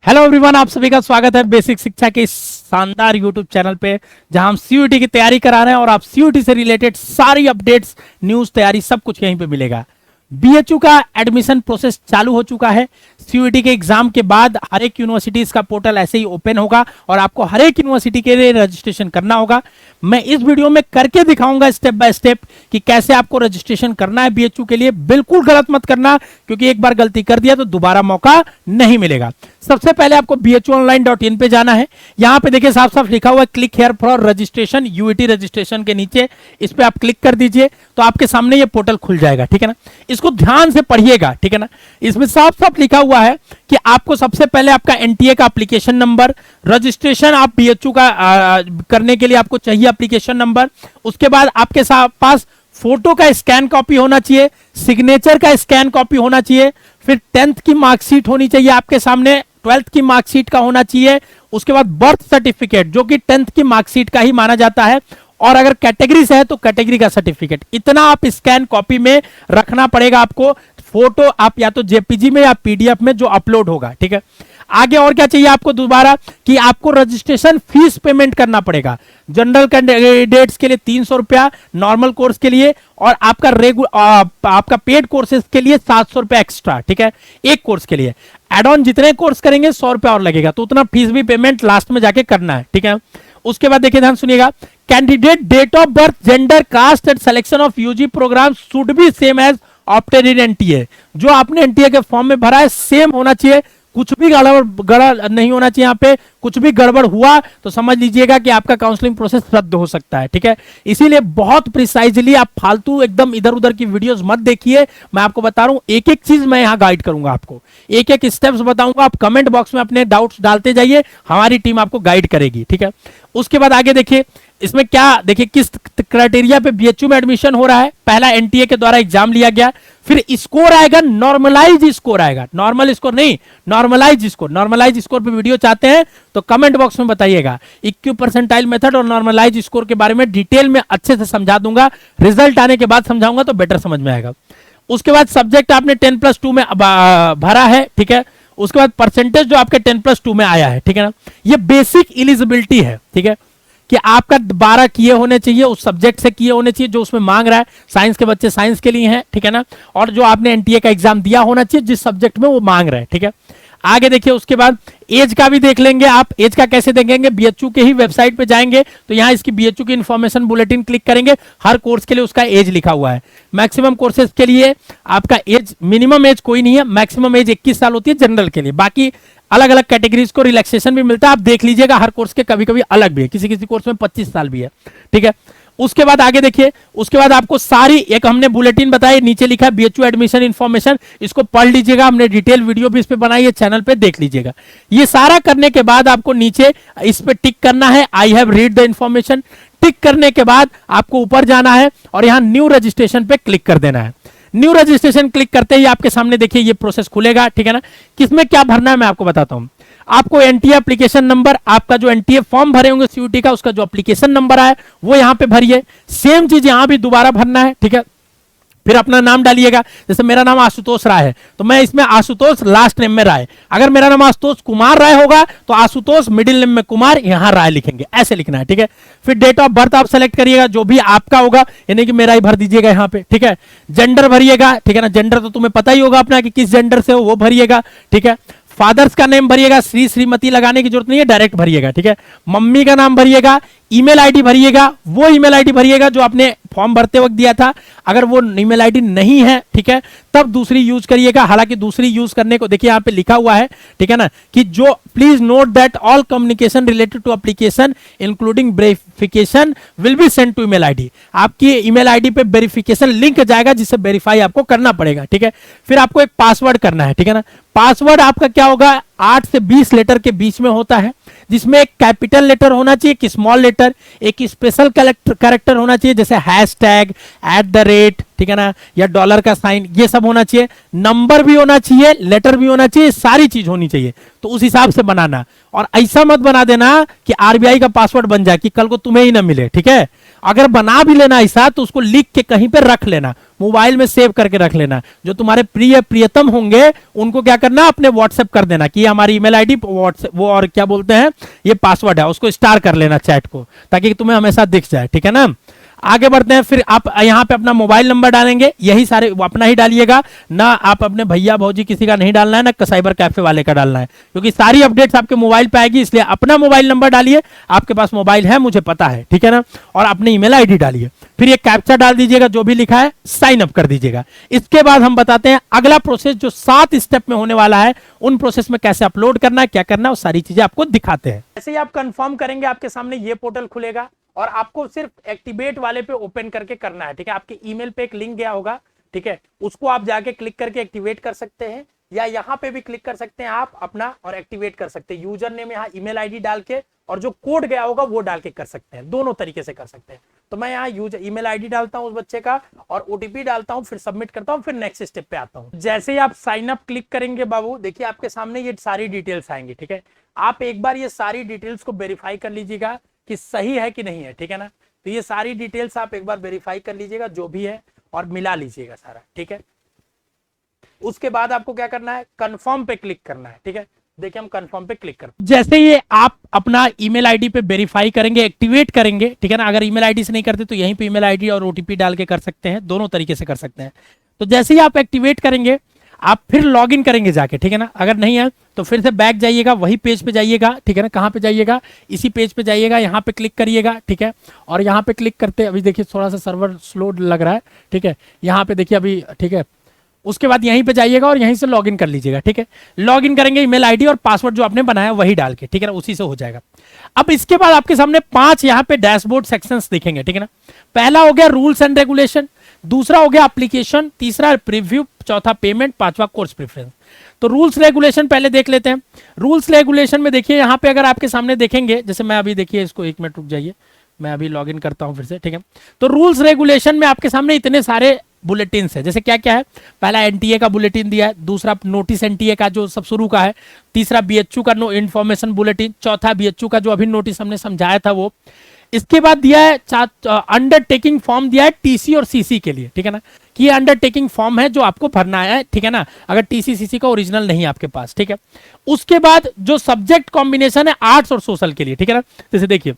Hello everyone, आप सभी का स्वागत है बेसिक शिक्षा के इस शानदार यूट्यूब चैनल पे, जहां हम सीयूईटी की तैयारी करा रहे हैं और आप सीयूईटी से रिलेटेड सारी अपडेट्स, न्यूज, तैयारी सब कुछ यहीं पे मिलेगा। बीएचयू का एडमिशन प्रोसेस चालू हो चुका है। सीयूईटी के एग्जाम के बाद हर एक यूनिवर्सिटीज का पोर्टल ऐसे ही ओपन होगा और आपको हर एक यूनिवर्सिटी के लिए रजिस्ट्रेशन करना होगा। मैं इस वीडियो में करके दिखाऊंगा स्टेप बाय स्टेप कि कैसे आपको रजिस्ट्रेशन करना है बीएचयू के लिए। बिल्कुल गलत मत करना, क्योंकि एक बार गलती कर दिया तो दोबारा मौका नहीं मिलेगा। सबसे पहले आपको bhuonline.in पे जाना है। यहां पे देखिए साफ साफ लिखा हुआ है click here for registration, UET registration के नीचे इस पे आप क्लिक कर दीजिए तो आपके सामने ये पोर्टल खुल जाएगा। ठीक है ना, इसको ध्यान से पढ़िएगा। ठीक है ना, इसमें साफ साफ लिखा हुआ है कि आपको सबसे पहले आपका एनटीए का एप्लीकेशन नंबर, रजिस्ट्रेशन आप बीएचयू का करने के लिए आपको चाहिए एप्लीकेशन नंबर। उसके बाद आपके पास फोटो का स्कैन कॉपी होना चाहिए, सिग्नेचर का स्कैन कॉपी होना चाहिए, फिर 10th की मार्कशीट होनी चाहिए आपके सामने, 12th की मार्कशीट का होना चाहिए। उसके बाद बर्थ सर्टिफिकेट जो कि 10th की मार्कशीट का ही माना जाता है, और अगर कैटेगरी से है तो कैटेगरी का सर्टिफिकेट। इतना आप स्कैन कॉपी में रखना पड़ेगा आपको। फोटो आप या तो जेपीजी में या पीडीएफ में जो अपलोड होगा। ठीक है, आगे और क्या चाहिए आपको दोबारा कि आपको रजिस्ट्रेशन फीस पेमेंट करना पड़ेगा। जनरल कैंडिडेट्स के लिए 300 रुपया, नॉर्मल कोर्स के लिए, और आपका पेड कोर्सेज के लिए 700 रुपया एक्स्ट्रा। ठीक है, एक कोर्स के लिए। एड ऑन जितने कोर्स करेंगे 100 रुपया और लगेगा, तो उतना फीस भी पेमेंट लास्ट में जाके करना है। ठीक है, उसके बाद देखिए ध्यान सुनिएगा, candidate date of birth, gender, caste and selection of UG program should be same as opted in NTA. जो आपने एनटीए के फॉर्म में भरा है सेम होना चाहिए, कुछ भी गड़बड़ नहीं होना चाहिए। यहाँ पे कुछ भी गड़बड़ हुआ तो समझ लीजिएगा कि आपका काउंसलिंग प्रोसेस रद्द हो सकता है। ठीक है, इसीलिए बहुत प्रिसाइजली आप फालतू एकदम इधर उधर की वीडियोस मत देखिए। मैं आपको बता रहा हूं, एक एक चीज मैं यहाँ गाइड करूंगा, आपको एक एक स्टेप्स बताऊंगा। आप कमेंट बॉक्स में अपने डाउट्स डालते जाइए, हमारी टीम आपको गाइड करेगी। ठीक है, उसके बाद आगे देखिए इसमें क्या, देखिए किस क्राइटेरिया पे बीएचयू में एडमिशन हो रहा है। पहला एनटीए के द्वारा एग्जाम लिया गया, फिर स्कोर आएगा, नॉर्मलाइज स्कोर आएगा, नॉर्मल स्कोर नहीं, नॉर्मलाइज स्कोर। नॉर्मलाइज स्कोर पे वीडियो चाहते हैं तो कमेंट बॉक्स में बताइएगा। इक्यू परसेंटाइल मेथड और नॉर्मलाइज स्कोर के बारे में डिटेल में अच्छे से समझा दूंगा। रिजल्ट आने के बाद समझाऊंगा तो बेटर समझ में आएगा। उसके बाद सब्जेक्ट आपने 10+2 में भरा है। ठीक है, उसके बाद परसेंटेज जो आपके 10+2 में आया है। ठीक है ना, ये बेसिक एलिजिबिलिटी है। ठीक है, कि आपका 12 किए होने चाहिए, उस सब्जेक्ट से किए होने चाहिए जो उसमें मांग रहा है। साइंस के बच्चे साइंस के लिए हैं। ठीक है ना, और जो आपने एनटीए का एग्जाम दिया होना चाहिए जिस सब्जेक्ट में वो मांग रहा है। ठीक है, आगे देखिए उसके बाद एज का भी देख लेंगे। आप एज का कैसे देखेंगे, बीएचयू के ही वेबसाइट पे जाएंगे तो यहाँ इसकी बीएचयू की इंफॉर्मेशन बुलेटिन क्लिक करेंगे, हर कोर्स के लिए उसका एज लिखा हुआ है। मैक्सिमम कोर्सेज के लिए आपका एज, मिनिमम एज कोई नहीं है, मैक्सिमम एज 21 साल होती है जनरल के लिए। बाकी अलग अलग कैटेगरीज को रिलैक्सेशन भी मिलता है, आप देख लीजिएगा, हर कोर्स के कभी कभी अलग भी है, किसी किसी कोर्स में 25 साल भी है। ठीक है, उसके बाद आगे देखिए, उसके बाद आपको सारी एक हमने बुलेटिन बताई, नीचे लिखा है बीएचयू एडमिशन इन्फॉर्मेशन, इसको पढ़ लीजिएगा। हमने डिटेल वीडियो भी इस पे बनाई है, चैनल पे देख लीजिएगा। ये सारा करने के बाद आपको नीचे इस पे टिक करना है, I have read the information. Tick करने के बाद आपको ऊपर जाना है और यहाँ न्यू रजिस्ट्रेशन पे क्लिक कर देना है। न्यू रजिस्ट्रेशन क्लिक करते ही आपके सामने देखिए ये प्रोसेस खुलेगा। ठीक है ना, किसमें क्या भरना है मैं आपको बताता हूं। आपको एनटीए एप्लीकेशन नंबर, आपका जो एनटीए फॉर्म भरे होंगे सीयूटी का, उसका जो एप्लीकेशन नंबर आए वो यहां पे भरिए। सेम चीज यहां भी दोबारा भरना है। ठीक है, फिर अपना नाम डालिएगा। जैसे मेरा नाम आशुतोष राय है तो मैं इसमें आशुतोष लास्ट नेम में राय। अगर मेरा नाम आशुतोष कुमार राय होगा तो आशुतोष मिडिल नेम में कुमार, यहां राय लिखेंगे, ऐसे लिखना है। ठीक है, फिर डेट ऑफ बर्थ आप सेलेक्ट करिएगा, जो भी आपका होगा, यानी कि मेरा ही भर दीजिएगा यहाँ पे। ठीक है, जेंडर भरिएगा। ठीक है ना, जेंडर तो तुम्हें पता ही होगा अपना कि किस जेंडर से हो, वो भरिएगा। ठीक है, फादर्स का नेम भरिएगा, श्री श्रीमती लगाने की जरूरत नहीं है, डायरेक्ट भरिएगा। ठीक है, मम्मी का नाम भरिएगा, ईमेल आईडी भरिएगा, वो ईमेल आईडी भरिएगा जो आपने फॉर्म भरते वक्त दिया था। अगर वो ईमेल आईडी नहीं है, ठीक है, तब दूसरी यूज करिएगा। हालांकि दूसरी यूज करने को देखिए यहाँ पे लिखा हुआ है, ठीक है ना, कि जो please note that all communication related to application including verification will be send to email ID. आपकी ईमेल आईडी पे वेरिफिकेशन लिंक जाएगा जिससे वेरीफाई आपको करना पड़ेगा। ठीक है, फिर आपको एक पासवर्ड करना है। ठीक है ना, पासवर्ड आपका क्या होगा, 8 से 20 लेटर के बीच में होता है, जिसमें एक कैपिटल लेटर होना चाहिए, एक स्मॉल लेटर, एक स्पेशल कैरेक्टर होना चाहिए, जैसे हैशटैग, @, ठीक है ना, या डॉलर का साइन, ये सब होना चाहिए। नंबर भी होना चाहिए, लेटर भी होना चाहिए, सारी चीज होनी चाहिए। तो उस हिसाब से बनाना, और ऐसा मत बना देना कि आरबीआई का पासवर्ड बन जाए कि कल को तुम्हें ही ना मिले। ठीक है, अगर बना भी लेना ऐसा तो उसको लिख के कहीं पे रख लेना, मोबाइल में सेव करके रख लेना। जो तुम्हारे प्रिय प्रियतम होंगे उनको क्या करना, अपने व्हाट्सएप कर देना कि हमारी ईमेल आईडी व्हाट्सएप वो और क्या बोलते हैं ये पासवर्ड है, उसको स्टार कर लेना चैट को, ताकि तुम्हें हमेशा दिख जाए। ठीक है ना। आगे बढ़ते हैं। फिर आप यहाँ पे अपना मोबाइल नंबर डालेंगे, यही सारे अपना ही डालिएगा ना, आप अपने भैया भौजी किसी का नहीं डालना है ना साइबर कैफे वाले का डालना है, क्योंकि सारी अपडेट्स आपके मोबाइल पे आएगी। इसलिए अपना मोबाइल नंबर डालिए, आपके पास मोबाइल है मुझे पता है, ठीक है ना, और अपनी ईमेल आईडी डालिए। फिर ये कैप्चा डाल दीजिएगा जो भी लिखा है, साइन अप कर दीजिएगा। इसके बाद हम बताते हैं अगला प्रोसेस जो 7 स्टेप में होने वाला है, उन प्रोसेस में कैसे अपलोड करना है, क्या करना है, वो सारी चीजें आपको दिखाते हैं। ऐसे ही आप कंफर्म करेंगे, आपके सामने ये पोर्टल खुलेगा और आपको सिर्फ एक्टिवेट वाले पे ओपन करके करना है। ठीक है, आपके ईमेल पे एक लिंक गया होगा, ठीक है, उसको आप जाके क्लिक करके एक्टिवेट कर सकते हैं, या यहाँ पे भी क्लिक कर सकते हैं आप अपना और एक्टिवेट कर सकते हैं। यूजर नेम यहाँ ईमेल आईडी डाल के और जो कोड गया होगा वो डाल के कर सकते हैं, दोनों तरीके से कर सकते हैं। तो मैं यहाँ यूजर ईमेल आईडी डालता हूँ उस बच्चे का और ओटीपी डालता हूँ, फिर सबमिट करता हूँ, फिर नेक्स्ट स्टेप पे आता हूँ। जैसे ही आप साइन अप क्लिक करेंगे बाबू, देखिए आपके सामने ये सारी डिटेल्स आएंगी। ठीक है, आप एक बार ये सारी डिटेल्स को वेरीफाई कर लीजिएगा कि सही है कि नहीं है। ठीक है ना, तो ये सारी डिटेल्स आप एक बार वेरीफाई कर लीजिएगा जो भी है और मिला लीजिएगा सारा। ठीक है, उसके बाद आपको क्या करना है, कंफर्म पे क्लिक करना है। ठीक है, देखिए हम कंफर्म पे क्लिक करते हैं। जैसे ये आप अपना ईमेल आईडी पे वेरीफाई करेंगे, एक्टिवेट करेंगे, ठीक है ना, अगर ईमेल आईडी से नहीं करते तो यहीं पे ईमेल आईडी और ओटीपी डाल के कर सकते हैं, दोनों तरीके से कर सकते हैं। तो जैसे ही आप एक्टिवेट करेंगे आप फिर लॉग इन करेंगे जाके, ठीक है ना, अगर नहीं है तो फिर से बैक जाइएगा, वही पेज पे जाइएगा। ठीक है ना, कहाँ पे जाइएगा, इसी पेज पे जाइएगा, यहाँ पे क्लिक करिएगा। ठीक है, और यहाँ पे क्लिक करते, अभी देखिए थोड़ा सा सर्वर स्लो लग रहा है। ठीक है, यहाँ पे देखिए अभी, ठीक है, उसके बाद यहीं पे जाइएगा और यहीं से लॉगिन कर लीजिएगा। ठीक है, लॉगिन करेंगे ईमेल आईडी और पासवर्ड जो आपने बनाया वही डाल के, ठीक है ना, उसी से हो जाएगा। अब इसके बाद आपके सामने 5 यहाँ पे डैशबोर्ड सेक्शंस दिखेंगे। ठीक है ना, पहला हो गया रूल्स एंड रेगुलेशन, दूसरा हो गया एप्लीकेशन, तीसरा प्रीव्यू, चौथा पेमेंट, पांचवा कोर्स प्रेफरेंस। तो रूल्स रेगुलेशन पहले देख लेते हैं। रूल्स रेगुलेशन में देखिए यहाँ पे अगर आपके सामने देखेंगे, जैसे मैं अभी, देखिए इसको 1 मिनट रुक जाइए, मैं अभी लॉगिन करता हूं फिर से। ठीक है, तो रूल्स रेगुलेशन में आपके सामने इतने सारे बुलेटिन है। जैसे क्या क्या है, पहला एनटीए का बुलेटिन दिया है, दूसरा नोटिस एनटीए का जो सब शुरू का है, तीसरा बीएचयू का नो इन्फॉर्मेशन बुलेटिन, चौथा बीएचयू का जो अभी नोटिस हमने समझाया था वो। इसके बाद दिया है अंडरटेकिंग फॉर्म दिया है टीसी और सीसी के लिए। ठीक है ना, कि ये अंडरटेकिंग फॉर्म है जो आपको भरना है। ठीक है ना, अगर टीसी सीसी का ओरिजिनल नहीं है आपके पास। ठीक है, उसके बाद जो सब्जेक्ट कॉम्बिनेशन है आर्ट्स और सोशल के लिए। ठीक है ना, जैसे देखिए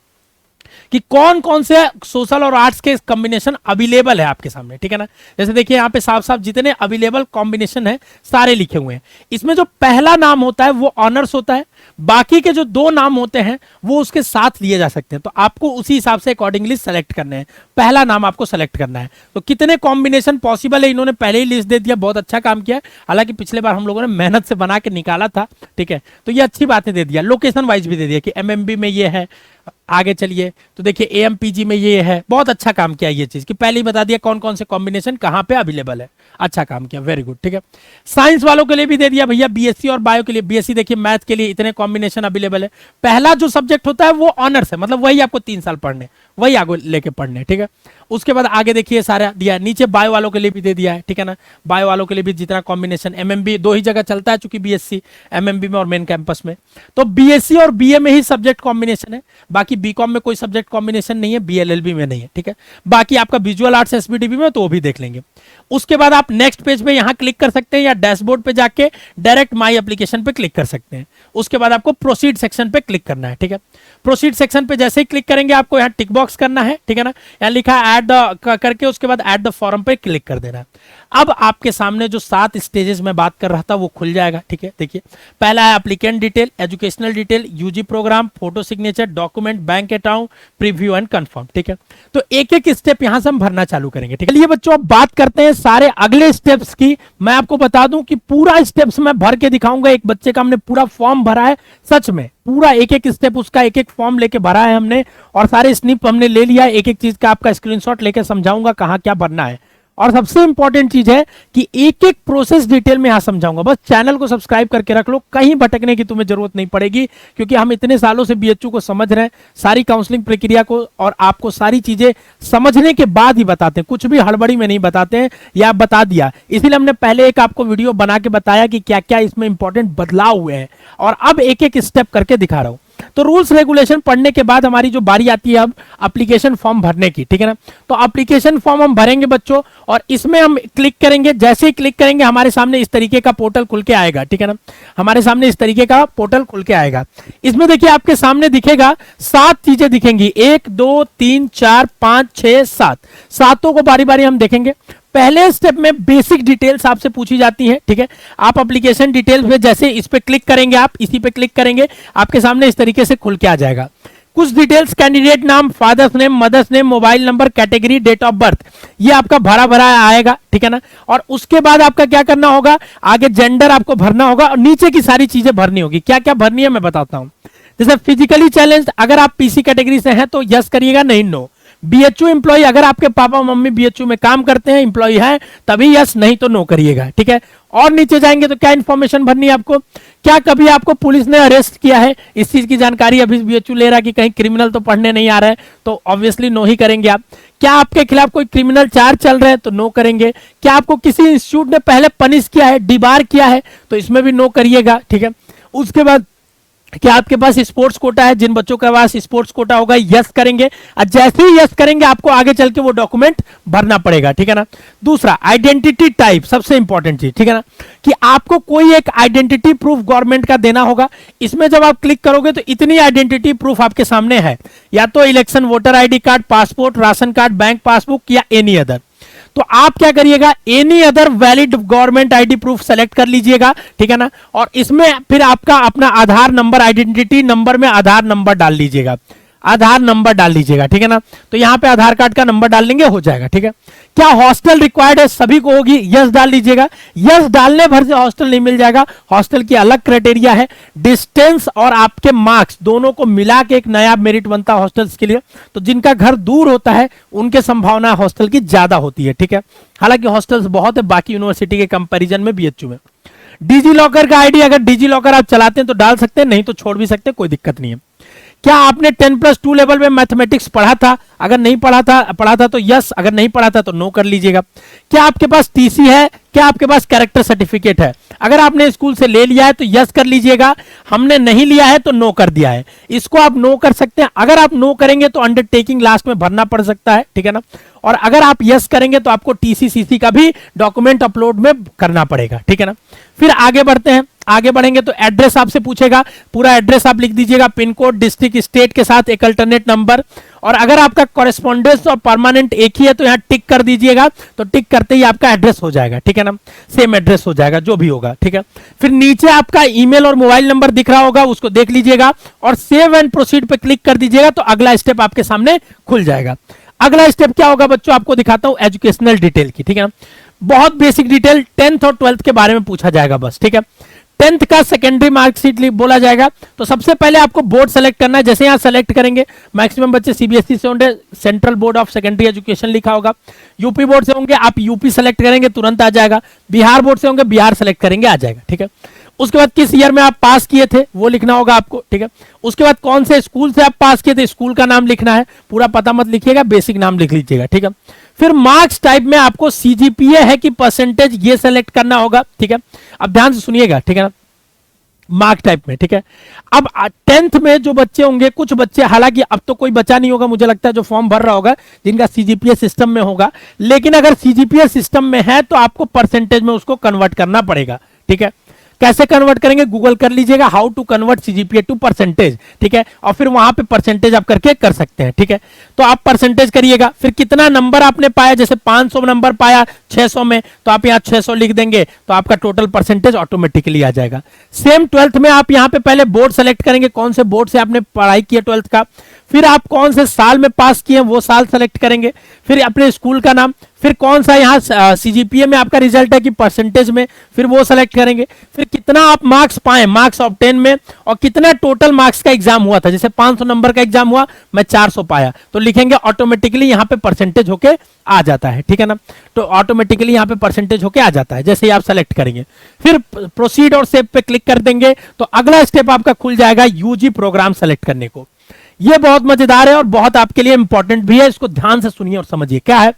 कि कौन कौन से सोशल और आर्ट्स के कॉम्बिनेशन अवेलेबल है आपके सामने। ठीक है ना, जैसे देखिए यहाँ पे साफ साफ जितने अवेलेबल कॉम्बिनेशन है सारे लिखे हुए हैं। इसमें जो पहला नाम होता है वो ऑनर्स होता है, बाकी के जो 2 नाम होते हैं वो उसके साथ लिए जा सकते हैं। तो आपको उसी हिसाब से अकॉर्डिंगली सेलेक्ट करने हैं, पहला नाम आपको सेलेक्ट करना है। तो कितने कॉम्बिनेशन पॉसिबल है इन्होंने पहले ही लिस्ट दे दिया, बहुत अच्छा काम किया। हालांकि पिछले बार हम लोगों ने मेहनत से बना के निकाला था। ठीक है, तो ये अच्छी बातें दे दिया, लोकेशन वाइज भी दे दिया कि एमएमबी में ये है। आगे चलिए तो देखिए एएमपीजी में ये है, बहुत अच्छा काम किया ये चीज कि पहले ही बता दिया कौन कौन से कॉम्बिनेशन कहां पे अवेलेबल है, अच्छा काम किया, वेरी गुड। ठीक है, साइंस वालों के लिए भी दे दिया भैया, बीएससी और बायो के लिए, बीएससी देखिए मैथ के लिए इतने कॉम्बिनेशन अवेलेबल है। पहला जो सब्जेक्ट होता है वो ऑनर्स है, मतलब वही आपको 3 साल पढ़ने, वही आगे लेके पढ़ने। ठीक है, उसके बाद आगे देखिए सारा दिया, नीचे बायो वालों के लिए भी दे दिया है। ठीक है ना, बायो वालों के लिए भी जितना कॉम्बिनेशन, एमएमबी 2 ही जगह चलता है चूंकि बीएससी, एमएमबी में और मेन कैंपस में। तो बीएससी और बीए में ही सब्जेक्ट कॉम्बिनेशन है, बाकी बीकॉम में कोई सब्जेक्ट कॉम्बिनेशन नहीं है, बीएलएलबी में नहीं है। ठीक है, बाकी आपका विजुअल आर्ट्स एसबीडीबी में तो वो भी देख लेंगे। उसके बाद आप नेक्स्ट पेज पे यहां क्लिक कर सकते हैं या डैशबोर्ड पे जाके डायरेक्ट माई एप्लीकेशन पे क्लिक कर सकते हैं। उसके बाद आपको प्रोसीड सेक्शन पे क्लिक करना है। ठीक है, प्रोसीड सेक्शन पे जैसे ही क्लिक करेंगे आपको यहाँ टिक बॉक्स करना है। ठीक है ना, यहाँ लिखा है ऐड द करके उसके बाद ऐड द फॉर्म पे क्लिक कर देना है। अब आपके सामने जो 7 स्टेजेस में बात कर रहा था वो खुल जाएगा। ठीक है, देखिए पहला है applicant detail, educational detail, UG program, photo signature, document, bank account, preview and confirm. ठीक है, तो एक एक स्टेप यहां से हम भरना चालू करेंगे। ठीक है, चलिए बच्चों अब बात करते हैं सारे अगले स्टेप्स की। मैं आपको बता दूं कि पूरा स्टेप्स मैं भर के दिखाऊंगा। एक बच्चे का हमने पूरा फॉर्म भरा है, सच में पूरा एक एक स्टेप उसका एक एक फॉर्म लेके भरा है हमने, और सारे स्निप हमने ले लिया है। एक एक चीज का आपका स्क्रीनशॉट लेके समझाऊंगा कहां क्या भरना है। और सबसे इंपॉर्टेंट चीज है कि एक एक प्रोसेस डिटेल में यहां समझाऊंगा। बस चैनल को सब्सक्राइब करके रख लो, कहीं भटकने की तुम्हें जरूरत नहीं पड़ेगी, क्योंकि हम इतने सालों से बीएचयू को समझ रहे हैं, सारी काउंसलिंग प्रक्रिया को, और आपको सारी चीजें समझने के बाद ही बताते हैं, कुछ भी हड़बड़ी में नहीं बताते हैं, या बता दिया। इसीलिए हमने पहले एक आपको वीडियो बना के बताया कि क्या क्या इसमें इंपॉर्टेंट बदलाव हुए हैं, और अब एक एक स्टेप करके दिखा रहा हूं। तो रूल्स रेगुलेशन पढ़ने के बाद हमारी जो बारी आती है अब एप्लीकेशन फॉर्म भरने की, ठीक है ना। तो एप्लीकेशन फॉर्म हम भरेंगे बच्चों, और इसमें हम क्लिक करेंगे। जैसे ही क्लिक करेंगे हमारे सामने इस तरीके का पोर्टल खुल के आएगा, ठीक है ना। हमारे सामने इस तरीके का पोर्टल खुल के आएगा। इसमें देखिए आपके सामने दिखेगा 7 चीजें दिखेंगी, 1 2 3 4 5 6 7, सातों को बारी बारी हम देखेंगे। पहले स्टेप में बेसिक डिटेल्स आपसे पूछी जाती है, ठीक है। आप एप्लीकेशन डिटेल्स पे जैसे इस पे क्लिक करेंगे, आप इसी पे क्लिक करेंगे, आपके सामने इस तरीके से खुल के आ जाएगा। कुछ डिटेल्स, कैंडिडेट नाम, father's name, mother's name, mobile number, category, date of birth, ये आपका भरा भरा आएगा, ठीक है ना। और उसके बाद आपका क्या करना होगा, आगे जेंडर आपको भरना होगा और नीचे की सारी चीजें भरनी होगी। क्या क्या भरनी है मैं बताता हूं। जैसे फिजिकली चैलेंज्ड, अगर आप पीसी कैटेगरी से हैं तो यस करिएगा, नहीं नो। बीएचयू एम्प्लॉय, अगर आपके पापा मम्मी बीएचयू में काम करते हैं, एम्प्लॉय है, तभी यस, नहीं तो नो करिएगा, ठीक है। और नीचे जाएंगे तो क्या इंफॉर्मेशन भरनी है आपको, क्या कभी आपको पुलिस ने अरेस्ट किया है, इस चीज की जानकारी अभी बीएचयू ले रहा है कि कहीं क्रिमिनल तो पढ़ने नहीं आ रहा है, तो ऑब्वियसली नो ही करेंगे आप। क्या आपके खिलाफ कोई क्रिमिनल चार्ज चल रहा है, तो नो करेंगे। क्या आपको किसी इंस्टीट्यूट ने पहले पनिश किया है, डिबार किया है, तो इसमें भी नो करिएगा, ठीक है। उसके बाद क्या आपके पास स्पोर्ट्स कोटा है, जिन बच्चों के पास स्पोर्ट्स कोटा होगा यस करेंगे, और जैसे ही यस करेंगे आपको आगे चल के वो डॉक्यूमेंट भरना पड़ेगा, ठीक है ना। दूसरा, आइडेंटिटी टाइप, सबसे इंपॉर्टेंट चीज, ठीक है ना, कि आपको कोई एक आइडेंटिटी प्रूफ गवर्नमेंट का देना होगा। इसमें जब आप क्लिक करोगे तो इतनी आइडेंटिटी प्रूफ आपके सामने है, या तो election voter ID card, passport, ration card, bank passbook या एनी अदर। तो आप क्या करिएगा, any other valid government ID proof select कर लीजिएगा, ठीक है ना। और इसमें फिर आपका अपना आधार नंबर, आइडेंटिटी नंबर में आधार नंबर डाल लीजिएगा, आधार नंबर डाल लीजिएगा, ठीक है ना। तो यहां पे आधार कार्ड का नंबर डाल लेंगे, हो जाएगा, ठीक है। क्या हॉस्टल रिक्वायर्ड है, सभी को होगी, यस डाल लीजिएगा। यस डालने भर से हॉस्टल नहीं मिल जाएगा, हॉस्टल की अलग क्राइटेरिया है। डिस्टेंस और आपके मार्क्स दोनों को मिला के एक नया मेरिट बनता है हॉस्टल्स के लिए। तो जिनका घर दूर होता है उनके संभावना हॉस्टल की ज्यादा होती है, ठीक है। हालांकि हॉस्टल्स बहुत है बाकी यूनिवर्सिटी के कंपेरिजन में बीएचयू में। डिजी लॉकर का आईडी, अगर डिजी लॉकर आप चलाते हैं तो डाल सकते हैं, नहीं तो छोड़ भी सकते हैं, कोई दिक्कत नहीं है। क्या आपने 10+2 लेवल में मैथमेटिक्स पढ़ा था, अगर नहीं पढ़ा था तो यस, अगर नहीं पढ़ा था तो नो कर लीजिएगा। क्या आपके पास टीसी है, क्या आपके पास कैरेक्टर सर्टिफिकेट है, अगर आपने स्कूल से ले लिया है तो यस कर लीजिएगा, हमने नहीं लिया है तो नो कर दिया है, इसको आप नो कर सकते हैं। अगर आप नो करेंगे तो अंडरटेकिंग लास्ट में भरना पड़ सकता है, ठीक है ना। और अगर आप यस करेंगे तो आपको टीसीसीसी का भी डॉक्यूमेंट अपलोड में करना पड़ेगा, ठीक है ना। फिर आगे बढ़ते हैं, आगे बढ़ेंगे तो एड्रेस आपसे पूछेगा, पूरा एड्रेस आप लिख दीजिएगा, पिन कोड, डिस्ट्रिक्ट, स्टेट के साथ एक अल्टरनेट नंबर। और अगर आपका कॉरेस्पॉन्डेंस और परमानेंट एक ही है तो यहां टिक कर दीजिएगा, तो टिक करते ही आपका एड्रेस हो जाएगा, ठीक है ना, सेम एड्रेस हो जाएगा जो भी होगा, ठीक है। फिर नीचे आपका ईमेल और मोबाइल नंबर दिख रहा होगा, उसको देख लीजिएगा और सेव एंड प्रोसीड पे क्लिक कर दीजिएगा, तो अगला स्टेप आपके सामने खुल जाएगा। अगला स्टेप क्या होगा बच्चों, आपको दिखाता हूं एजुकेशनल डिटेल की, ठीक है ना। बहुत बेसिक डिटेल 10th और 12th के बारे में पूछा जाएगा बस, ठीक है। 10th का सेकेंडरी मार्कशीट बोला जाएगा। तो सबसे पहले आपको बोर्ड सेलेक्ट करना है, जैसे यहां सेलेक्ट करेंगे, मैक्सिमम बच्चे सीबीएसई से होंगे, central board of secondary education लिखा होगा। यूपी बोर्ड से होंगे, आप यूपी सेलेक्ट करेंगे तुरंत आ जाएगा। बिहार बोर्ड से होंगे, बिहार सेलेक्ट करेंगे, आ जाएगा, ठीक है। उसके बाद किस ईयर में आप पास किए थे वो लिखना होगा आपको, ठीक है। उसके बाद कौन से स्कूल से आप पास किए थे, स्कूल का नाम लिखना है, पूरा पता मत लिखिएगा, बेसिक नाम लिख लीजिएगा, ठीक है। फिर मार्क्स टाइप में आपको सीजीपीए है कि परसेंटेज, ये सेलेक्ट करना होगा, ठीक है। अब ध्यान से सुनिएगा, ठीक है ना, मार्क टाइप में, ठीक है। अब 10th में जो बच्चे होंगे, कुछ बच्चे, हालांकि अब तो कोई बच्चा नहीं होगा मुझे लगता है जो फॉर्म भर रहा होगा जिनका सीजीपीए सिस्टम में होगा, लेकिन अगर सीजीपीए सिस्टम में है तो आपको परसेंटेज में उसको कन्वर्ट करना पड़ेगा, ठीक है। कैसे कन्वर्ट करेंगे, गूगल कर लीजिएगा, how to convert CGPA to percentage, ठीक है। और फिर वहां पे परसेंटेज आप करके कर सकते हैं, ठीक है। तो आप परसेंटेज करिएगा, फिर कितना नंबर आपने पाया, जैसे 500 नंबर पाया 600 में, तो आप यहाँ 600 लिख देंगे, तो आपका टोटल परसेंटेज ऑटोमेटिकली आ जाएगा। सेम 12th में आप यहाँ पे पहले बोर्ड सेलेक्ट करेंगे, कौन से बोर्ड से आपने पढ़ाई की है 12th का, फिर आप कौन से साल में पास किए वो साल सेलेक्ट करेंगे, फिर अपने स्कूल का नाम, फिर कौन सा यहाँ सीजीपीए में आपका रिजल्ट है कि परसेंटेज में, फिर वो सेलेक्ट करेंगे, फिर कितना आप मार्क्स पाए, मार्क्स ऑब्टेन में, और कितना टोटल मार्क्स का एग्जाम हुआ था, जैसे 500 नंबर का एग्जाम हुआ, मैं 400 पाया, तो लिखेंगे, ऑटोमेटिकली यहाँ पे परसेंटेज होके आ जाता है, ठीक है ना। तो ऑटोमेटिकली यहाँ पे परसेंटेज होके आ जाता है जैसे ही आप सेलेक्ट करेंगे। फिर प्रोसीड और सेव पे क्लिक कर देंगे, तो अगला स्टेप आपका खुल जाएगा यूजी प्रोग्राम सेलेक्ट करने को। ये बहुत मजेदार है और बहुत आपके लिए इंपॉर्टेंट भी है, इसको ध्यान से सुनिए और समझिए। क्या है,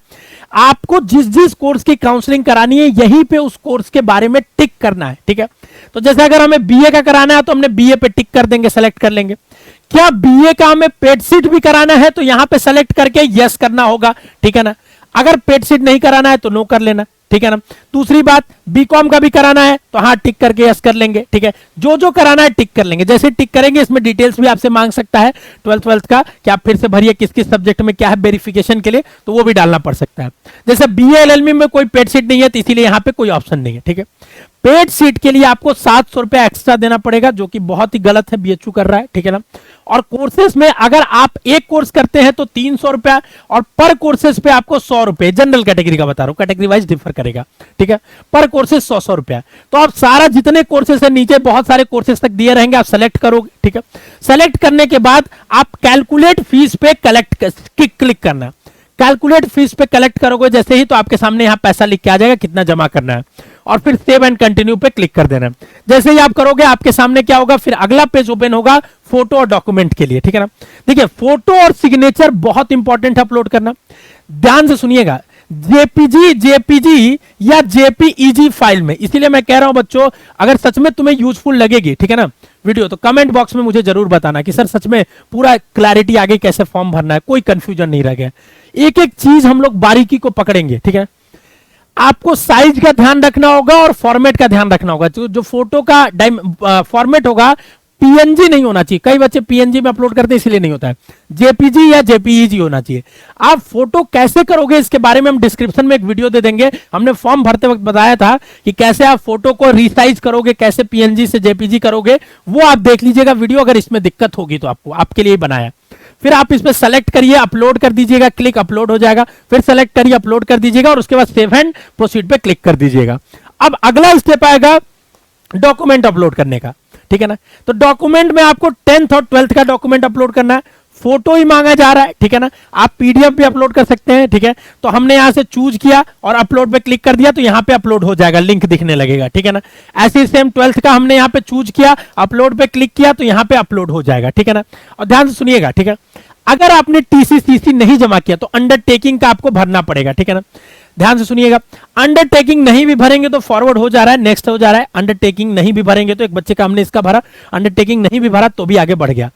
आपको जिस जिस कोर्स की काउंसलिंग करानी है यहीं पे उस कोर्स के बारे में टिक करना है, ठीक है। तो जैसे अगर हमें बीए का कराना है तो हमने बीए पे टिक कर देंगे, सेलेक्ट कर लेंगे। क्या बीए का हमें पेड सीट भी कराना है तो यहां पे सेलेक्ट करके यस करना होगा, ठीक है ना। अगर पेड सीट नहीं कराना है तो नो कर लेना, ठीक है ना। दूसरी बात, बीकॉम का भी कराना है तो हाँ टिक करके यस कर लेंगे, ठीक है। जो जो कराना है टिक कर लेंगे। जैसे टिक करेंगे इसमें डिटेल्स भी आपसे मांग सकता है 12th का, कि आप फिर से भरिए किस किस सब्जेक्ट में क्या है वेरिफिकेशन के लिए, तो वो भी डालना पड़ सकता है। जैसे बीए एलएलबी में कोई पेड सीट नहीं है तो इसीलिए यहां पे कोई ऑप्शन नहीं है, ठीक है। पेड सीट के लिए आपको 700 रुपया एक्स्ट्रा देना पड़ेगा, जो कि बहुत ही गलत है, बीएचयू कर रहा है, ठीक है ना। और कोर्सेस में अगर आप एक कोर्स करते हैं तो 300 रुपया, और पर कोर्सेस पे आपको 100 रुपए, जनरल कैटेगरी का बता रहा हूं, कैटेगरी वाइज डिफर करेगा, ठीक है। पर कोर्सेस 100 रुपया। तो आप सारा जितने कोर्सेस है, नीचे बहुत सारे कोर्सेस तक दिए रहेंगे, आप सेलेक्ट करोगे, ठीक है। सेलेक्ट करने के बाद आप कैलकुलेट फीस पे क्लिक करना। कैलकुलेट फीस पे कलेक्ट करोगे जैसे ही, तो आपके सामने यहां पैसा लिख के आ जाएगा कितना जमा करना है, और फिर सेव एंड कंटिन्यू पे क्लिक कर देना। जैसे ही आप करोगे आपके सामने क्या होगा, फिर अगला पेज ओपन होगा फोटो और डॉक्यूमेंट के लिए, ठीक है ना। देखिए फोटो और सिग्नेचर बहुत इंपॉर्टेंट है अपलोड करना, ध्यान से सुनिएगा। जेपीजी या जेपीईजी फाइल में, इसीलिए मैं कह रहा हूं बच्चों, अगर सच में तुम्हें यूजफुल लगेगी, ठीक है ना वीडियो, तो कमेंट बॉक्स में मुझे जरूर बताना कि सर सच में पूरा क्लैरिटी आगे कैसे फॉर्म भरना है, कोई कंफ्यूजन नहीं रह गया। एक एक चीज हम लोग बारीकी को पकड़ेंगे, ठीक है। आपको साइज का ध्यान रखना होगा और फॉर्मेट का ध्यान रखना होगा। जो फोटो का फॉर्मेट होगा पीएनजी नहीं होना चाहिए, कई बच्चे पीएनजी में अपलोड करते हैं इसलिए नहीं होता है, जेपीजी या जेपीईजी होना चाहिए। आप फोटो कैसे करोगे इसके बारे में हम डिस्क्रिप्शन में एक वीडियो दे देंगे, हमने फॉर्म भरते वक्त बताया था कि कैसे आप फोटो को रिसाइज करोगे, कैसे पीएनजी से जेपीजी करोगे, वो आप देख लीजिएगा वीडियो, अगर इसमें दिक्कत होगी तो आपको, आपके लिए बनाया। फिर आप इसमें सेलेक्ट करिए, अपलोड कर दीजिएगा, क्लिक अपलोड हो जाएगा, फिर सेलेक्ट करिए, अपलोड कर दीजिएगा, और उसके बाद सेव एंड प्रोसीड पे क्लिक कर दीजिएगा। अब अगला स्टेप आएगा डॉक्यूमेंट अपलोड करने का, ठीक है ना। तो डॉक्यूमेंट में आपको 10th और 12th का डॉक्यूमेंट अपलोड करना है, फोटो ही मांगा जा रहा है, ठीक है ना। आप पीडीएफ भी अपलोड कर सकते हैं, ठीक है। तो हमने यहां से चूज किया और अपलोड पे क्लिक कर दिया, तो यहां पे अपलोड हो जाएगा, लिंक दिखने लगेगा, ठीक है ना। ऐसे ही सेम 12th का हमने यहां पे चूज किया, अपलोड पे क्लिक किया, तो यहां पे अपलोड हो जाएगा, ठीक है ना। और ध्यान से सुनिएगा, ठीक है। अगर आपने टीसीसीसी नहीं जमा किया तो अंडरटेकिंग का आपको भरना पड़ेगा, ठीक है ना। ध्यान से सुनिएगा, अंडरटेकिंग नहीं भी भरेंगे तो फॉरवर्ड हो जा रहा है, नेक्स्ट हो जा रहा है। अंडरटेकिंग नहीं भी भरेंगे तो, एक बच्चे का हमने इसका भरा, अंडरटेकिंग नहीं भी भरा तो भी आगे बढ़ गया।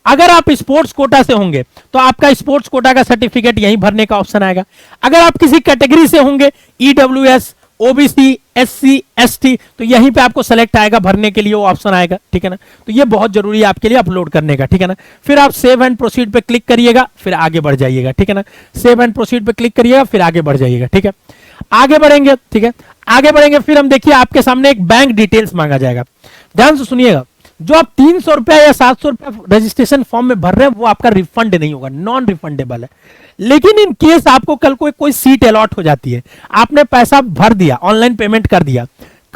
अगर आप स्पोर्ट्स कोटा से होंगे तो आपका स्पोर्ट्स कोटा का सर्टिफिकेट यहीं भरने का ऑप्शन आएगा। अगर आप किसी कैटेगरी से होंगे, ईडब्ल्यूएस, ओबीसी, एससी, एसटी, तो यहीं पे आपको सेलेक्ट आएगा, भरने के लिए वो ऑप्शन आएगा, ठीक है ना। तो ये बहुत जरूरी है आपके लिए अपलोड करने का, ठीक है ना। फिर आप सेव एंड प्रोसीड पे क्लिक करिएगा, फिर आगे बढ़ जाइएगा, ठीक है ना। सेव एंड प्रोसीड पे क्लिक करिएगा, फिर आगे बढ़ जाइएगा, ठीक है। आगे बढ़ेंगे, ठीक है, आगे बढ़ेंगे, फिर हम देखिए आपके सामने एक बैंक डिटेल्स मांगा जाएगा। ध्यान से सुनिएगा, जो आप 300 रुपया या 700 रुपया रजिस्ट्रेशन फॉर्म में भर रहे हैं वो आपका रिफंड नहीं होगा, नॉन रिफंडेबल है। लेकिन इन केस आपको कल कोई सीट अलॉट हो जाती है, आपने पैसा भर दिया, ऑनलाइन पेमेंट कर दिया,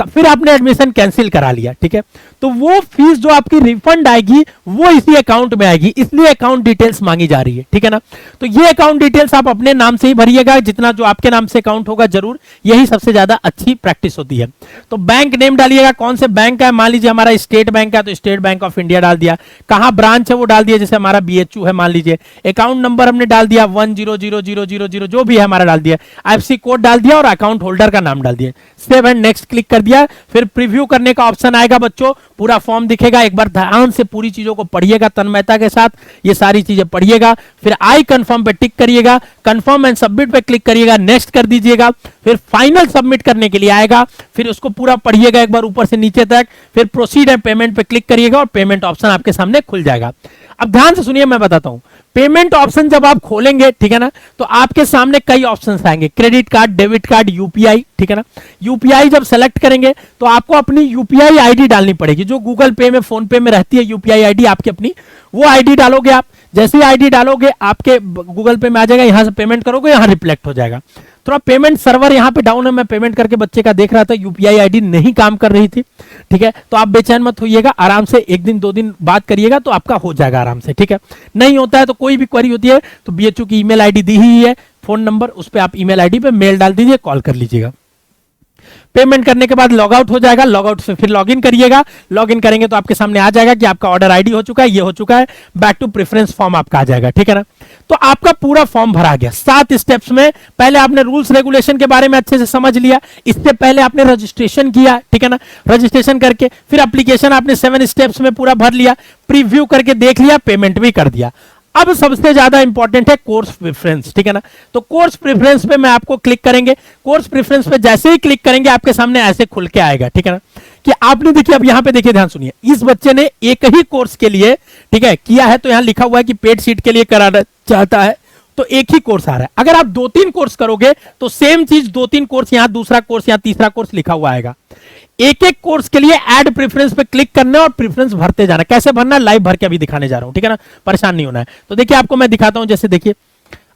फिर आपने एडमिशन कैंसिल करा लिया, ठीक है, तो वो फीस जो आपकी रिफंड आएगी वो इसी अकाउंट में आएगी, इसलिए अकाउंट डिटेल्स मांगी जा रही है, ठीक है ना। तो ये अकाउंट डिटेल्स आप अपने नाम से ही भरिएगा, जितना जो आपके नाम से अकाउंट होगा जरूर, यही सबसे ज्यादा अच्छी प्रैक्टिस होती है। तो बैंक नेम डालिएगा, कौन से बैंक का है, मान लीजिए हमारा स्टेट बैंक है तो स्टेट बैंक ऑफ इंडिया डाल दिया, कहां ब्रांच है वो डाल दिया, जैसे हमारा बीएचयू है मान लीजिए, अकाउंट नंबर हमने डाल दिया 100000 जो भी है हमारा डाल दिया, आईएफएससी कोड डाल दिया और अकाउंट होल्डर का नाम डाल दिया, सेव एंड नेक्स्ट क्लिक कर दिया। फिर प्रीव्यू करने का ऑप्शन आएगा बच्चों, पूरा फॉर्म दिखेगा, एक बार ध्यान से पूरी चीजों को पढ़िएगा तन्मयता के साथ, ये सारी चीजें पढ़िएगा। फिर आई कंफर्म पे टिक करिएगा, कंफर्म एंड सबमिट पे क्लिक करिएगा, नेक्स्ट कर दीजिएगा, फिर फाइनल सबमिट करने के लिए आएगा, फिर उसको पूरा पढ़िएगा एक बार ऊपर से नीचे तक, फिर प्रोसीड एंड पेमेंट पे क्लिक करिएगा और पेमेंट ऑप्शन आपके सामने खुल जाएगा। अब ध्यान से सुनिए, मैं बताता हूं, पेमेंट ऑप्शन जब आप खोलेंगे, ठीक है ना, तो आपके सामने कई ऑप्शंस आएंगे, credit card, debit card, UPI, ठीक है ना। यूपीआई जब सेलेक्ट करेंगे तो आपको अपनी यूपीआई आईडी डालनी पड़ेगी, जो गूगल पे में, फोन पे में रहती है यूपीआई आईडी आपकी अपनी, वो आईडी डालोगे आप। जैसे ही आईडी डालोगे आपके गूगल पे में आ जाएगा, यहां से पेमेंट करोगे, यहां रिफ्लेक्ट हो जाएगा। थोड़ा पेमेंट सर्वर यहाँ पे डाउन है, मैं पेमेंट करके बच्चे का देख रहा था, यूपीआई आईडी नहीं काम कर रही थी, ठीक है। तो आप बेचैन मत होइएगा, आराम से एक दिन 2 दिन बात करिएगा तो आपका हो जाएगा आराम से, ठीक है। नहीं होता है तो कोई भी क्वेरी होती है तो बीएचयू की ईमेल आईडी दी ही है, फोन नंबर, उस पर आप ईमेल आईडी पे मेल डाल दीजिए, कॉल कर लीजिएगा। पेमेंट करने के बाद लॉग आउट हो जाएगा, लॉग आउट से फिर लॉगिन करिएगा, लॉगिन करेंगे तो आपके सामने आ जाएगा कि आपका ऑर्डर आईडी हो चुका है, ये हो चुका है, बैक टू प्रेफरेंस फॉर्म आपका आ जाएगा, ठीक है ना। तो आपका पूरा फॉर्म भरा गया 7 स्टेप्स में। पहले आपने रूल्स रेगुलेशन के बारे में अच्छे से समझ लिया, इससे पहले आपने रजिस्ट्रेशन किया, ठीक है ना, रजिस्ट्रेशन करके फिर एप्लीकेशन आपने 7 स्टेप्स में पूरा भर लिया, प्रीव्यू करके देख लिया, पेमेंट भी कर दिया। अब सबसे ज्यादा इंपॉर्टेंट है कोर्स प्रेफरेंस, ठीक है ना। तो कोर्स प्रेफरेंस पे मैं आपको क्लिक करेंगे, कोर्स प्रेफरेंस पे जैसे ही क्लिक करेंगे आपके सामने ऐसे खुल के आएगा, ठीक है ना, कि आपने देखिए अब यहां पे देखिए, ध्यान सुनिए, इस बच्चे ने एक ही कोर्स के लिए, ठीक है, किया है, तो यहां लिखा हुआ है कि पेड सीट के लिए कराना चाहता है, तो एक ही कोर्स आ रहा है। अगर आप 2-3 कोर्स करोगे तो सेम चीज 2-3 कोर्स, यहां दूसरा कोर्स, यहां तीसरा कोर्स लिखा हुआ आएगा। एक एक कोर्स के लिए ऐड प्रेफरेंस पे क्लिक करना और प्रेफरेंस भरते जाना। कैसे भरना है लाइव भर के अभी दिखाने जा रहा हूं, ठीक है ना, परेशान नहीं होना है। तो देखिए आपको मैं दिखाता हूं, जैसे देखिए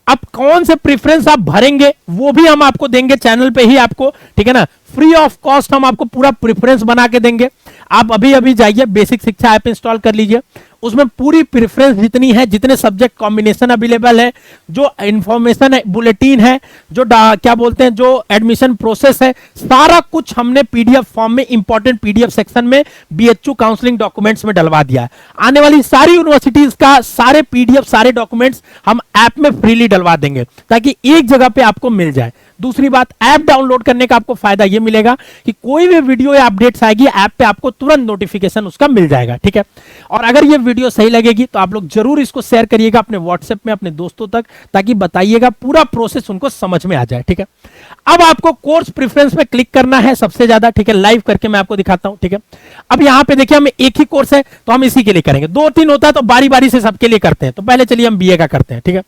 अब कौन से प्रेफरेंस आप भरेंगे वो भी हम आपको देंगे चैनल पे ही आपको, ठीक है ना, फ्री ऑफ कॉस्ट हम आपको पूरा प्रेफरेंस बना के देंगे। आप अभी अभी जाइए बेसिक शिक्षा ऐप इंस्टॉल कर लीजिए, उसमें पूरी प्रेफरेंस जितनी है, जितने सब्जेक्ट कॉम्बिनेशन अवेलेबल है, जो इंफॉर्मेशन है, बुलेटिन है, जो क्या बोलते हैं, जो एडमिशन प्रोसेस है, सारा कुछ हमने पीडीएफ फॉर्म में, इंपॉर्टेंट पीडीएफ सेक्शन में बीएचयू काउंसलिंग डॉक्यूमेंट्स में डलवा दिया है। आने वाली सारी यूनिवर्सिटीज का सारे पीडीएफ, सारे डॉक्यूमेंट्स हम ऐप में फ्रीली डलवा देंगे ताकि एक जगह पे आपको मिल जाए। दूसरी बात, ऐप डाउनलोड करने का आपको फायदा यह मिलेगा कि कोई भी वीडियो या अपडेट्स आएगी ऐप पे आपको तुरंत नोटिफिकेशन उसका मिल जाएगा, ठीक है। और अगर ये वीडियो सही लगेगी तो आप लोग जरूर इसको शेयर करिएगा अपने व्हाट्सएप में अपने दोस्तों तक, ताकि बताइएगा, पूरा प्रोसेस उनको समझ में आ जाए, ठीक है। अब आपको कोर्स प्रेफरेंस पे क्लिक करना है सबसे ज्यादा, ठीक है, लाइव करके मैं आपको दिखाता हूं, ठीक है। अब यहां पे देखिए हमें एक ही कोर्स है तो हम इसी के लिए करेंगे, 2-3 होता है तो बारी बारी से सबके लिए करते हैं। तो पहले चलिए हम बीए का करते हैं, ठीक है।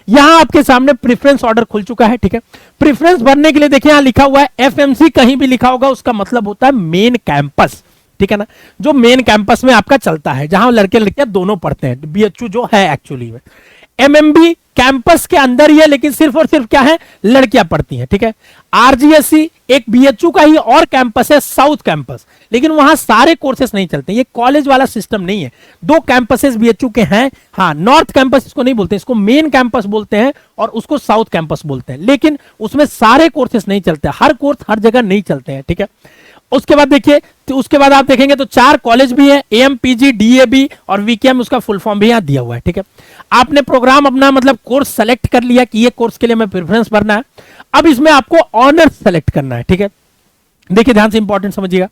यहां आपके सामने प्रेफरेंस ऑर्डर खुल चुका है, ठीक है। प्रेफरेंस भरने के लिए देखिए यहां लिखा हुआ है एफएमसी, कहीं भी लिखा होगा उसका मतलब होता है मेन कैंपस, ठीक है ना, जो मेन कैंपस में आपका चलता है, जहां लड़के लड़कियां दोनों पढ़ते हैं, बीएचयू जो है एक्चुअली में। एमएमबी कैंपस के अंदर ही है, लेकिन सिर्फ और सिर्फ क्या है, लड़कियां पढ़ती हैं, ठीक है। आरजीएससी एक बीएचयू का ही और कैंपस है, साउथ कैंपस, लेकिन वहां सारे कोर्सेस नहीं चलते, ये कॉलेज वाला सिस्टम नहीं है। 2 कैंपसेस बीएचयू के हैं, हाँ, नॉर्थ कैंपस इसको नहीं बोलते, इसको मेन कैंपस बोलते हैं और उसको साउथ कैंपस बोलते हैं, लेकिन उसमें सारे कोर्सेस नहीं चलते, हर कोर्स हर जगह नहीं चलते हैं, ठीक है। उसके बाद देखिए, तो उसके बाद आप देखेंगे तो 4 कॉलेज भी है, एएमपीजी, डीएबी और वीकेएम, उसका फुल फॉर्म भी यहां दिया हुआ है, ठीक है। आपने प्रोग्राम अपना मतलब कोर्स सेलेक्ट कर लिया कि ये कोर्स के लिए मैं प्रेफरेंस भरना है। अब इसमें आपको ऑनर्स सेलेक्ट करना है, ठीक है। देखिए ध्यान से इंपॉर्टेंट समझिएगा,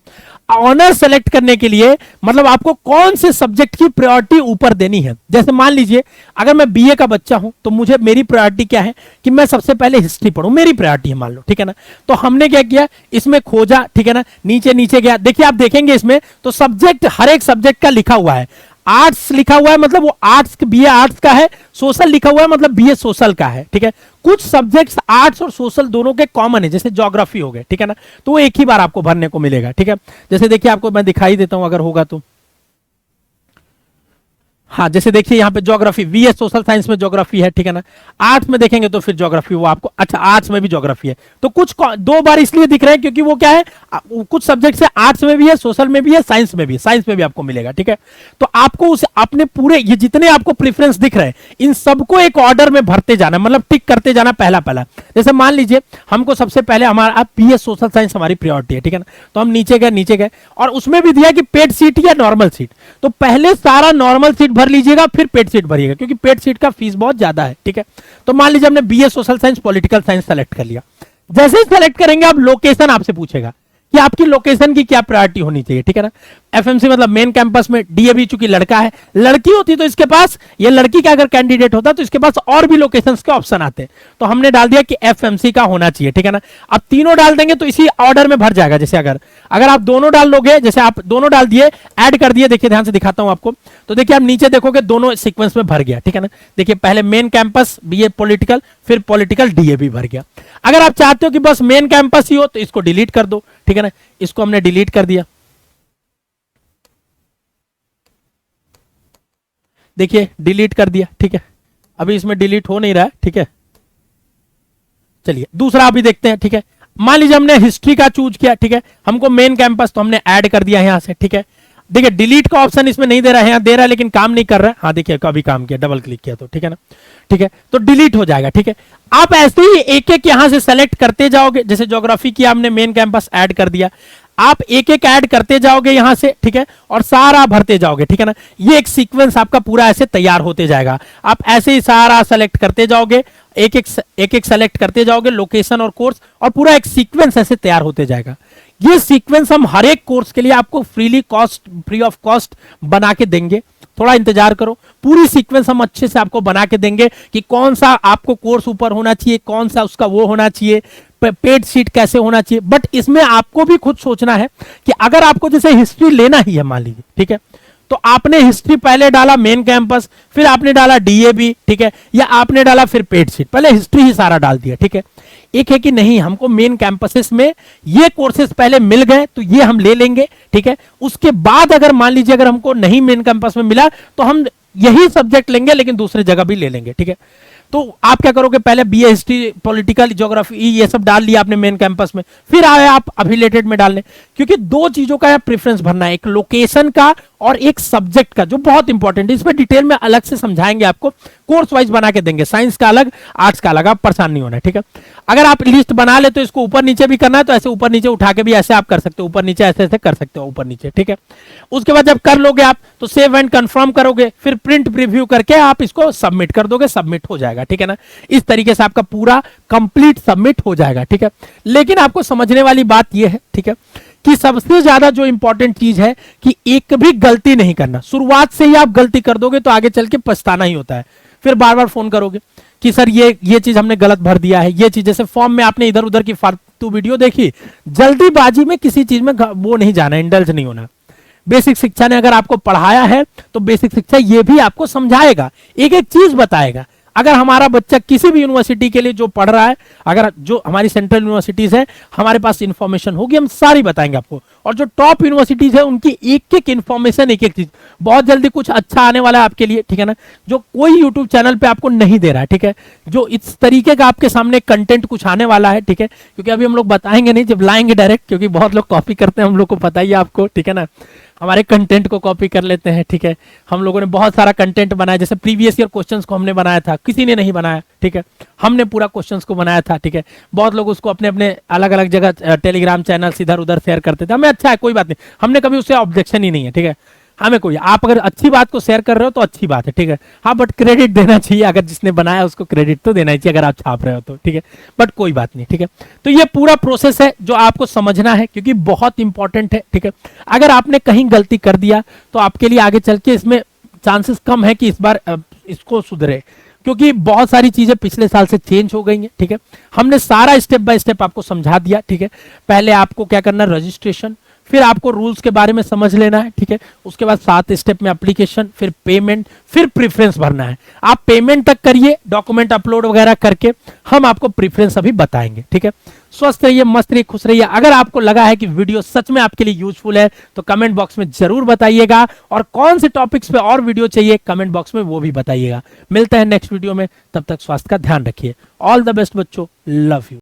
ऑनर सेलेक्ट करने के लिए मतलब आपको कौन से सब्जेक्ट की प्रायोरिटी ऊपर देनी है। जैसे मान लीजिए अगर मैं बीए का बच्चा हूं तो मुझे, मेरी प्रायोरिटी क्या है कि मैं सबसे पहले हिस्ट्री पढूं, मेरी प्रायोरिटी है मान लो, ठीक है ना। तो हमने क्या किया, इसमें खोजा, ठीक है ना, नीचे नीचे गया, देखिए आप देखेंगे इसमें तो सब्जेक्ट, हर एक सब्जेक्ट का लिखा हुआ है। आर्ट्स लिखा हुआ है मतलब वो आर्ट्स, बीए आर्ट्स का है, सोशल लिखा हुआ है मतलब बीए सोशल का है, ठीक है। कुछ सब्जेक्ट्स आर्ट्स और सोशल दोनों के कॉमन है, जैसे ज्योग्राफी हो गए, ठीक है ना, तो वो एक ही बार आपको भरने को मिलेगा, ठीक है। जैसे देखिए आपको मैं दिखाई देता हूं अगर होगा तो, हाँ, जैसे देखिए यहाँ पे ज्योग्राफी, बीएस सोशल साइंस में ज्योग्राफी है, ठीक है ना। आर्ट्स में देखेंगे तो फिर ज्योग्राफी वो आपको, अच्छा आर्ट्स में भी ज्योग्राफी है, तो कुछ 2 बार इसलिए दिख रहे हैं क्योंकि वो क्या है, कुछ सब्जेक्ट से आर्ट्स में भी है, सोशल में भी है, साइंस में भी, साइंस में भी आपको मिलेगा, ठीक है। तो आपको उस अपने पूरे ये जितने आपको प्रेफरेंस दिख रहे हैं इन सबको एक ऑर्डर में भरते जाना, मतलब टिक करते जाना पहला पहला। जैसे मान लीजिए हमको सबसे पहले हमारा बीएस सोशल साइंस हमारी प्रायोरिटी है, ठीक है ना, तो हम नीचे गए और उसमें भी दिया कि पेड सीट या नॉर्मल सीट, तो पहले सारा नॉर्मल सीट भर लीजिएगा, फिर पेड सीट भरिएगा, क्योंकि पेड सीट का फीस बहुत ज्यादा है, ठीक है। तो मान लीजिए हमने BA social science political science select कर लिया, जैसे ही सेलेक्ट करेंगे आप लोकेशन आपसे पूछेगा कि आपकी लोकेशन की क्या प्रायोरिटी होनी चाहिए, ठीक है ना। एफएमसी मतलब मेन कैंपस में, डीएबी चूंकि लड़का है, लड़की होती तो इसके पास, ये लड़की का अगर कैंडिडेट होता तो इसके पास और भी लोकेशंस के ऑप्शन आते, तो हमने डाल दिया कि एफएमसी का होना चाहिए, ठीक है ना। अब तीनों डाल देंगे तो इसी ऑर्डर में भर जाएगा। जैसे अगर आप दोनों डाल लोगे, जैसे आप दोनों डाल दिए, ऐड कर दिए, देखिए ध्यान से दिखाता हूं आपको, तो देखिए आप नीचे देखोगे दोनों सीक्वेंस में भर गया, ठीक है ना। देखिए पहले मेन कैंपस बीए पॉलिटिकल, फिर पॉलिटिकल डीएबी भर गया। अगर आप चाहते हो कि बस मेन कैंपस ही हो तो इसको डिलीट कर दो, ठीक है ना, इसको हमने डिलीट कर दिया। देखिए डिलीट कर दिया, ठीक है। अभी इसमें डिलीट हो नहीं रहा है, ठीक है। चलिए दूसरा अभी देखते हैं, ठीक है। मान लीजिए हमने हिस्ट्री का चूज किया, ठीक है, हमको मेन कैंपस, तो हमने ऐड कर दिया यहां से, ठीक है। देखिए डिलीट का ऑप्शन इसमें नहीं दे रहा है, यहाँ दे रहा है लेकिन काम नहीं कर रहा है। हाँ देखिए अभी काम किया, डबल क्लिक किया तो ठीक है ना, ठीक है तो डिलीट हो जाएगा। ठीक है, आप ऐसे ही एक एक यहां से सेलेक्ट करते जाओगे, जैसे ज्योग्राफी की आपने मेन कैंपस ऐड कर दिया, आप एक एक ऐड करते जाओगे यहां से, ठीक है, और सारा भरते जाओगे, ठीक है ना। ये एक सीक्वेंस आपका पूरा ऐसे तैयार होते जाएगा। आप ऐसे ही सारा सेलेक्ट करते जाओगे, एक एक सेलेक्ट करते जाओगे, लोकेशन और कोर्स, और पूरा एक सीक्वेंस ऐसे तैयार होते जाएगा। ये सीक्वेंस हम हर एक कोर्स के लिए आपको फ्री ऑफ कॉस्ट बना के देंगे। थोड़ा इंतजार करो, पूरी सीक्वेंस हम अच्छे से आपको बना के देंगे कि कौन सा आपको कोर्स ऊपर होना चाहिए, कौन सा उसका वो होना चाहिए, पेड शीट कैसे होना चाहिए। बट इसमें आपको भी खुद सोचना है कि अगर आपको जैसे हिस्ट्री लेना ही है मान लीजिए, ठीक है, तो आपने हिस्ट्री पहले डाला मेन कैंपस, फिर आपने डाला डीएबी, ठीक है, या आपने डाला फिर पेड शीट, पहले हिस्ट्री ही सारा डाल दिया, ठीक है। एक है कि नहीं हमको मेन कैंपसेस में ये कोर्सेज पहले मिल गए तो ये हम ले लेंगे, ठीक है। उसके बाद अगर मान लीजिए अगर हमको नहीं मेन कैंपस में मिला तो हम यही सब्जेक्ट लेंगे लेकिन दूसरी जगह भी ले लेंगे, ठीक है। तो आप क्या करोगे, पहले बीए हिस्ट्री, पॉलिटिकल, ज्योग्राफी, ये सब डाल लिया आपने मेन कैंपस में, फिर आए आप अफिलिएटेड में डालने, क्योंकि दो चीजों का प्रेफरेंस भरना है, एक लोकेशन का और एक सब्जेक्ट का, जो बहुत इंपॉर्टेंट है। इसमें डिटेल में अलग से समझाएंगे आपको, कोर्स वाइज बना के देंगे, साइंस का अलग, आर्ट्स का अलग, आप परेशान नहीं होना है, ठीक है। अगर आप लिस्ट बना ले तो इसको ऊपर नीचे भी करना है तो ऐसे ऊपर नीचे उठा के भी ऐसे आप कर सकते हो, ऊपर नीचे ऐसे ऐसे कर सकते हो, ऊपर नीचे, ठीक है। उसके बाद जब कर लोगे आप तो सेव एंड कंफर्म करोगे, फिर प्रिंट प्रीव्यू करके आप इसको सबमिट कर दोगे, सबमिट हो जाएगा, ठीक है ना। इस तरीके से आपका पूरा कंप्लीट सबमिट हो जाएगा, ठीक है। लेकिन आपको समझने वाली बात यह है, ठीक है, कि सबसे ज्यादा जो इंपॉर्टेंट चीज है कि एक भी गलती नहीं करना। शुरुआत से ही आप गलती कर दोगे तो आगे चल के पछताना ही होता है, फिर बार बार फोन करोगे कि सर ये चीज हमने गलत भर दिया है, ये चीज, जैसे फॉर्म में आपने इधर उधर की फालतू वीडियो देखी, जल्दीबाजी में किसी चीज में वो नहीं जाना, इंडल्ज नहीं होना। बेसिक शिक्षा ने अगर आपको पढ़ाया है तो बेसिक शिक्षा ये भी आपको समझाएगा, एक एक चीज बताएगा। अगर हमारा बच्चा किसी भी यूनिवर्सिटी के लिए जो पढ़ रहा है, अगर जो हमारी सेंट्रल यूनिवर्सिटीज है, हमारे पास इंफॉर्मेशन होगी, हम सारी बताएंगे आपको। और जो टॉप यूनिवर्सिटीज है उनकी एक एक इंफॉर्मेशन, एक एक चीज, बहुत जल्दी कुछ अच्छा आने वाला है आपके लिए, ठीक है ना, जो कोई यूट्यूब चैनल पे आपको नहीं दे रहा है, ठीक है। जो इस तरीके का आपके सामने कंटेंट कुछ आने वाला है, ठीक है, क्योंकि अभी हम लोग बताएंगे नहीं, जब लाएंगे डायरेक्ट, क्योंकि बहुत लोग कॉपी करते हैं, हम लोग को पता ही है आपको, ठीक है ना, हमारे कंटेंट को कॉपी कर लेते हैं, ठीक है। हम लोगों ने बहुत सारा कंटेंट बनाया, जैसे प्रीवियस ईयर क्वेश्चंस को हमने बनाया था, किसी ने नहीं बनाया, ठीक है, हमने पूरा क्वेश्चंस को बनाया था, ठीक है। बहुत लोग उसको अपने अपने अलग अलग जगह टेलीग्राम चैनल इधर उधर शेयर करते थे, हमें अच्छा है, कोई बात नहीं, हमने कभी उससे ऑब्जेक्शन ही नहीं है, ठीक है। हमें कोई, आप अगर अच्छी बात को शेयर कर रहे हो तो अच्छी बात है, ठीक है। हाँ बट क्रेडिट देना चाहिए, अगर जिसने बनाया उसको क्रेडिट तो देना ही चाहिए अगर आप छाप रहे हो तो, ठीक है, बट कोई बात नहीं, ठीक है। तो ये पूरा प्रोसेस है जो आपको समझना है, क्योंकि बहुत इंपॉर्टेंट है, ठीक है। अगर आपने कहीं गलती कर दिया तो आपके लिए आगे चल के इसमें चांसेस कम है कि इस बार इसको सुधरे, क्योंकि बहुत सारी चीजें पिछले साल से चेंज हो गई हैं, ठीक है। हमने सारा स्टेप बाय स्टेप आपको समझा दिया, ठीक है। पहले आपको क्या करना, रजिस्ट्रेशन, फिर आपको रूल्स के बारे में समझ लेना है, ठीक है। उसके बाद 7 स्टेप में एप्लीकेशन, फिर पेमेंट, फिर प्रेफरेंस भरना है। आप पेमेंट तक करिए, डॉक्यूमेंट अपलोड वगैरह करके हम आपको प्रेफरेंस अभी बताएंगे, ठीक है। स्वस्थ रहिए, मस्त रहिए, खुश रहिए। अगर आपको लगा है कि वीडियो सच में आपके लिए यूजफुल है तो कमेंट बॉक्स में जरूर बताइएगा, और कौन से टॉपिक्स पे और वीडियो चाहिए कमेंट बॉक्स में वो भी बताइएगा। मिलते हैं नेक्स्ट वीडियो में, तब तक स्वास्थ्य का ध्यान रखिए। ऑल द बेस्ट बच्चों, लव यू।